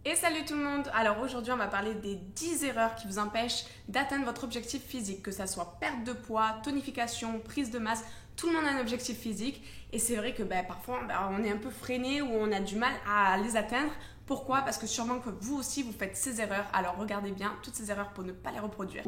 Et salut tout le monde! Alors aujourd'hui on va parler des 10 erreurs qui vous empêchent d'atteindre votre objectif physique, que ça soit perte de poids, tonification, prise de masse, tout le monde a un objectif physique et c'est vrai que parfois on est un peu freiné ou on a du mal à les atteindre. Pourquoi? Parce que sûrement que vous aussi vous faites ces erreurs, alors regardez bien toutes ces erreurs pour ne pas les reproduire.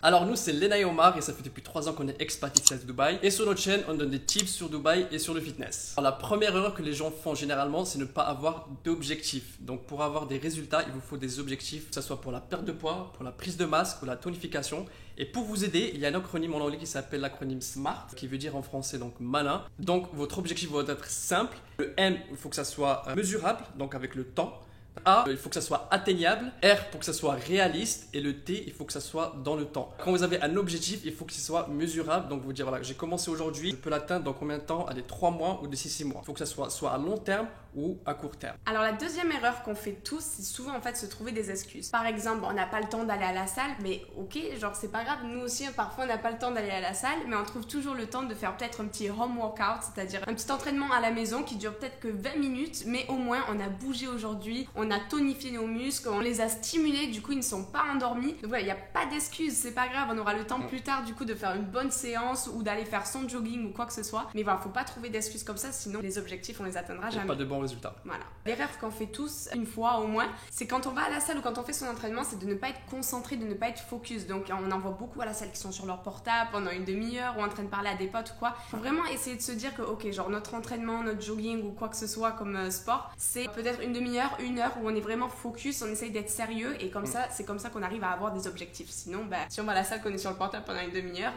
Alors nous c'est Lena et Omar et ça fait depuis 3 ans qu'on est expat ici à Dubaï. Et sur notre chaîne on donne des tips sur Dubaï et sur le fitness. Alors, la première erreur que les gens font généralement c'est ne pas avoir d'objectifs. Donc pour avoir des résultats il vous faut des objectifs, que ce soit pour la perte de poids, pour la prise de masse, pour la tonification. Et pour vous aider il y a un acronyme en anglais qui s'appelle l'acronyme SMART, qui veut dire en français donc malin. Donc votre objectif va être simple. Le M il faut que ça soit mesurable, donc avec le temps. A, il faut que ça soit atteignable. R, pour que ça soit réaliste. Et le T, il faut que ça soit dans le temps. Quand vous avez un objectif, il faut que ce soit mesurable. Donc vous dire, voilà, j'ai commencé aujourd'hui, je peux l'atteindre dans combien de temps? Allez, 3 mois ou d'ici 6 mois. Il faut que ça soit à long terme ou à court terme. Alors la deuxième erreur qu'on fait tous, c'est souvent en fait se trouver des excuses. Par exemple, on n'a pas le temps d'aller à la salle, mais ok, genre c'est pas grave, nous aussi parfois on n'a pas le temps d'aller à la salle, mais on trouve toujours le temps de faire peut-être un petit home workout, c'est-à-dire un petit entraînement à la maison qui dure peut-être que 20 minutes, mais au moins on a bougé aujourd'hui, on a tonifié nos muscles, on les a stimulés, du coup ils ne sont pas endormis. Donc voilà, il n'y a pas d'excuses, c'est pas grave, on aura le temps plus tard du coup de faire une bonne séance ou d'aller faire son jogging ou quoi que ce soit. Mais voilà, faut pas trouver d'excuses comme ça, sinon les objectifs on les atteindra jamais. Pas de bons résultats. Voilà. L'erreur qu'on fait tous une fois au moins, c'est quand on va à la salle ou quand on fait son entraînement, c'est de ne pas être concentré, de ne pas être focus. Donc on en voit beaucoup à la salle qui sont sur leur portable pendant une demi-heure ou en train de parler à des potes ou quoi. Faut vraiment essayer de se dire que ok, genre notre entraînement, notre jogging ou quoi que ce soit comme sport, c'est peut-être une demi-heure, une heure où on est vraiment focus, on essaye d'être sérieux et comme ça, c'est comme ça qu'on arrive à avoir des objectifs. Sinon, si on va à la salle, qu'on est sur le portable pendant une demi-heure,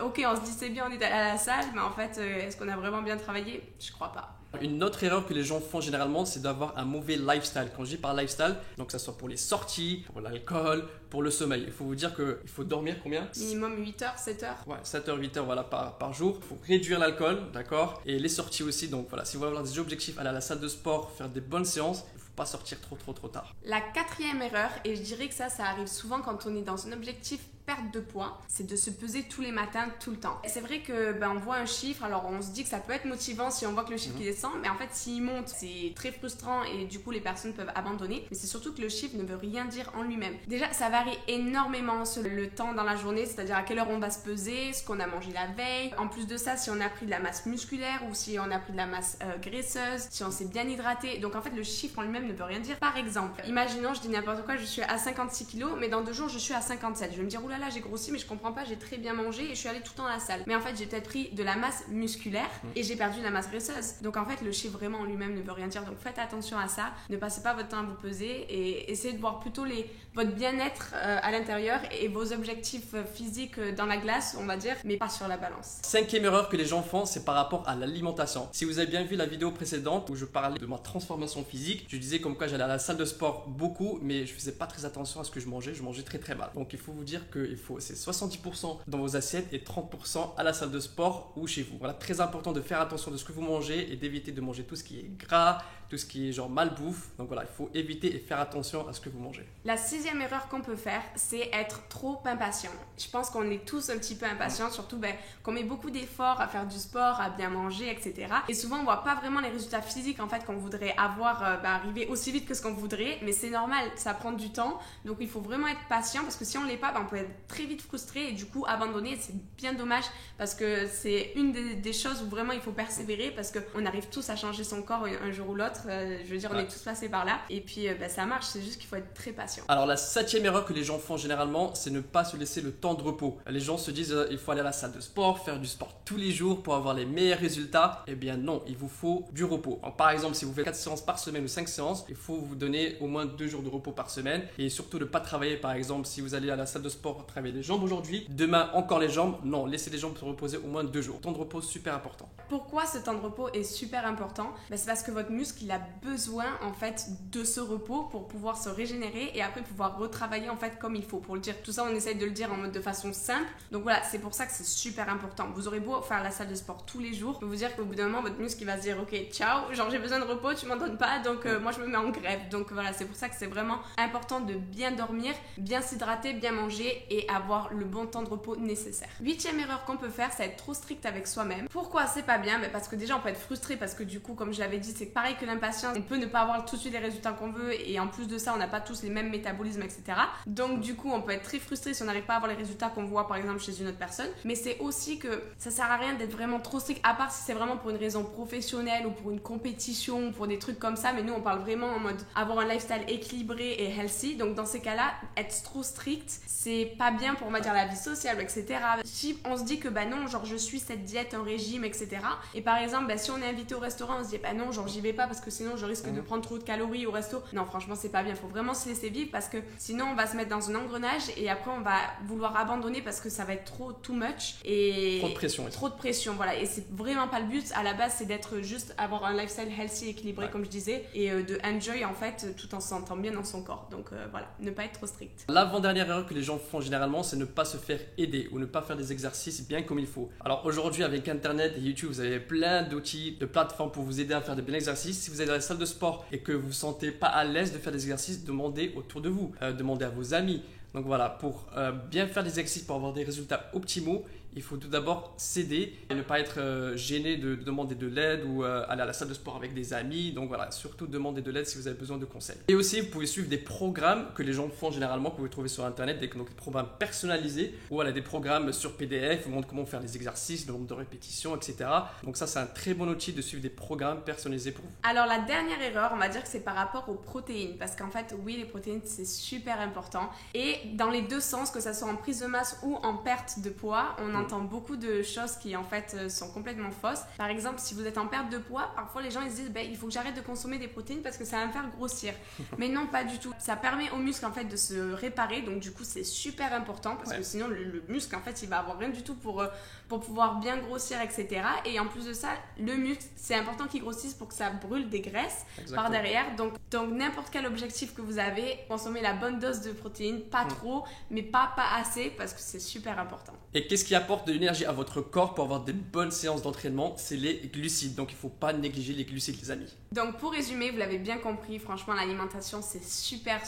ok, on se dit c'est bien, on est à la salle, mais en fait, est-ce qu'on a vraiment bien travaillé? Je crois pas. Une autre erreur que les gens font généralement, c'est d'avoir un mauvais lifestyle. Quand je dis par lifestyle, donc que ça soit pour les sorties, pour l'alcool, pour le sommeil. Il faut vous dire qu'il faut dormir combien? Minimum 8 heures, 7 heures. Ouais, 7 heures, 8 heures voilà, par jour. Il faut réduire l'alcool, d'accord? Et les sorties aussi. Donc voilà, si vous voulez avoir des objectifs, aller à la salle de sport, faire des bonnes séances, il ne faut pas sortir trop tard. La quatrième erreur, et je dirais que ça arrive souvent quand on est dans un objectif perte de poids, c'est de se peser tous les matins, tout le temps. Et c'est vrai que on voit un chiffre, alors on se dit que ça peut être motivant si on voit que le chiffre il descend, mais en fait s'il monte, c'est très frustrant et du coup les personnes peuvent abandonner. Mais c'est surtout que le chiffre ne veut rien dire en lui-même. Déjà, ça varie énormément sur le temps dans la journée, c'est-à-dire à quelle heure on va se peser, ce qu'on a mangé la veille. En plus de ça, si on a pris de la masse musculaire ou si on a pris de la masse graisseuse, si on s'est bien hydraté. Donc en fait, le chiffre en lui-même ne veut rien dire. Par exemple, imaginons, je dis n'importe quoi, je suis à 56 kg, mais dans 2 jours, je suis à 57. Je vais me dire, oulala, j'ai grossi, mais je comprends pas, j'ai très bien mangé et je suis allée tout le temps à la salle. Mais en fait, j'ai peut-être pris de la masse musculaire et j'ai perdu de la masse graisseuse. Donc en fait, le chiffre vraiment en lui-même ne veut rien dire. Donc faites attention à ça. Ne passez pas votre temps à vous peser et essayez de voir plutôt votre bien-être à l'intérieur et vos objectifs physiques dans la glace, on va dire, mais pas sur la balance. 5e erreur que les gens font, c'est par rapport à l'alimentation. Si vous avez bien vu la vidéo précédente où je parlais de ma transformation physique, je disais comme quoi j'allais à la salle de sport beaucoup, mais je faisais pas très attention à ce que je mangeais très mal. Donc il faut vous dire que c'est 70% dans vos assiettes et 30% à la salle de sport ou chez vous. Voilà, très important de faire attention de ce que vous mangez et d'éviter de manger tout ce qui est gras, tout ce qui est genre malbouffe. Donc voilà, il faut éviter et faire attention à ce que vous mangez. La 6e erreur qu'on peut faire, c'est être trop impatient. Je pense qu'on est tous un petit peu impatients, surtout qu'on met beaucoup d'efforts à faire du sport, à bien manger, etc. Et souvent, on voit pas vraiment les résultats physiques en fait qu'on voudrait avoir arriver aussi vite que ce qu'on voudrait, mais c'est normal, ça prend du temps. Donc il faut vraiment être patient parce que si on l'est pas, on peut être très vite frustré et du coup abandonner. C'est bien dommage parce que c'est une des choses où vraiment il faut persévérer parce qu'on arrive tous à changer son corps un jour ou l'autre. Je veux dire, on est tous passés par là et puis ça marche, c'est juste qu'il faut être très patient. Alors la 7e erreur que les gens font généralement, c'est ne pas se laisser le temps de repos. Les gens se disent il faut aller à la salle de sport, faire du sport tous les jours pour avoir les meilleurs résultats. Eh bien non, il vous faut du repos. Alors, par exemple, si vous faites 4 séances par semaine ou 5 séances, il faut vous donner au moins 2 jours de repos par semaine et surtout ne pas travailler. Par exemple, si vous allez à la salle de sport travailler les jambes aujourd'hui, demain encore les jambes, non, laissez les jambes se reposer au moins 2 jours. Temps de repos super important. Pourquoi ce temps de repos est super important? C'est parce que votre muscle qu'il a besoin en fait de ce repos pour pouvoir se régénérer et après pouvoir retravailler en fait comme il faut. Pour le dire, tout ça on essaye de le dire en mode de façon simple. Donc voilà, c'est pour ça que c'est super important. Vous aurez beau faire la salle de sport tous les jours, je peux vous dire qu'au bout d'un moment votre muscle il va se dire ok ciao, genre j'ai besoin de repos, tu m'en donnes pas, donc moi je me mets en grève. Donc voilà, c'est pour ça que c'est vraiment important de bien dormir, bien s'hydrater, bien manger et avoir le bon temps de repos nécessaire. 8e erreur qu'on peut faire, c'est être trop strict avec soi-même. Pourquoi c'est pas bien? Parce que déjà on peut être frustré parce que du coup comme je l'avais dit c'est pareil que l'impatience, on peut ne pas avoir tout de suite les résultats qu'on veut et en plus de ça on n'a pas tous les mêmes métabolismes etc. Donc du coup on peut être très frustré si on n'arrive pas à avoir les résultats qu'on voit par exemple chez une autre personne, mais c'est aussi que ça sert à rien d'être vraiment trop strict à part si c'est vraiment pour une raison professionnelle ou pour une compétition ou pour des trucs comme ça, mais nous on parle vraiment en mode avoir un lifestyle équilibré et healthy. Donc dans ces cas-là être trop strict c'est pas bien pour on va dire la vie sociale etc. Si on se dit que bah non genre je suis cette diète, un régime etc. et par exemple bah, si on est invité au restaurant on se dit bah non genre j'y vais pas parce que sinon je risque de prendre trop de calories au resto. Non franchement c'est pas bien, faut vraiment se laisser vivre parce que sinon on va se mettre dans un engrenage et après on va vouloir abandonner parce que ça va être trop too much et trop de pression. Trop de pression voilà, et c'est vraiment pas le but. À la base c'est d'être juste avoir un lifestyle healthy équilibré comme je disais et de enjoy en fait tout en se sentant bien dans son corps. Donc voilà, ne pas être trop strict. L'avant-dernière erreur que les gens font généralement c'est ne pas se faire aider ou ne pas faire des exercices bien comme il faut. Alors aujourd'hui avec internet et YouTube vous avez plein d'outils, de plateformes pour vous aider à faire de bons exercices. Si vous êtes dans la salle de sport et que vous ne vous sentez pas à l'aise de faire des exercices, demandez autour de vous, demandez à vos amis. Donc voilà, pour bien faire des exercices, pour avoir des résultats optimaux, il faut tout d'abord s'aider et ne pas être gêné de demander de l'aide ou aller à la salle de sport avec des amis. Donc voilà, surtout demandez de l'aide si vous avez besoin de conseils. Et aussi, vous pouvez suivre des programmes que les gens font généralement, que vous pouvez trouver sur internet, donc des programmes personnalisés ou voilà, des programmes sur PDF, vous montrent comment faire les exercices, le nombre de répétitions, etc. Donc ça, c'est un très bon outil de suivre des programmes personnalisés pour vous. Alors la dernière erreur, on va dire que c'est par rapport aux protéines parce qu'en fait, oui, les protéines, c'est super important et dans les deux sens, que ça soit en prise de masse ou en perte de poids, on entend beaucoup de choses qui en fait sont complètement fausses. Par exemple, si vous êtes en perte de poids, parfois les gens ils se disent il faut que j'arrête de consommer des protéines parce que ça va me faire grossir. Mais non, pas du tout. Ça permet aux muscles en fait de se réparer, donc du coup c'est super important parce que sinon le muscle en fait il va avoir rien du tout pour pouvoir bien grossir etc. Et en plus de ça, le muscle c'est important qu'il grossisse pour que ça brûle des graisses par derrière. Donc n'importe quel objectif que vous avez, consommez la bonne dose de protéines, pas trop, mais pas assez parce que c'est super important. Et qu'est-ce qui apporte de l'énergie à votre corps pour avoir des bonnes séances d'entraînement? C'est les glucides. Donc il ne faut pas négliger les glucides les amis. Donc pour résumer, vous l'avez bien compris, franchement l'alimentation c'est super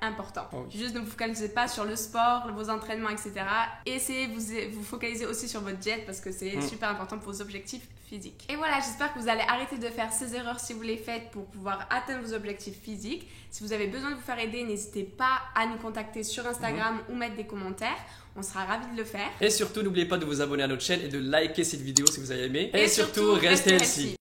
important. Juste ne vous focalisez pas sur le sport, vos entraînements etc. Essayez de vous focaliser aussi sur votre diète parce que c'est super important pour vos objectifs physiques. Et voilà, j'espère que vous allez arrêter de faire ces erreurs si vous les faites pour pouvoir atteindre vos objectifs physiques. Si vous avez besoin de vous faire aider, n'hésitez pas à nous contacter sur Instagram ou mettre des commentaires. On sera ravis de le faire. Et surtout, n'oubliez pas de vous abonner à notre chaîne et de liker cette vidéo si vous avez aimé. Et surtout, restez healthy.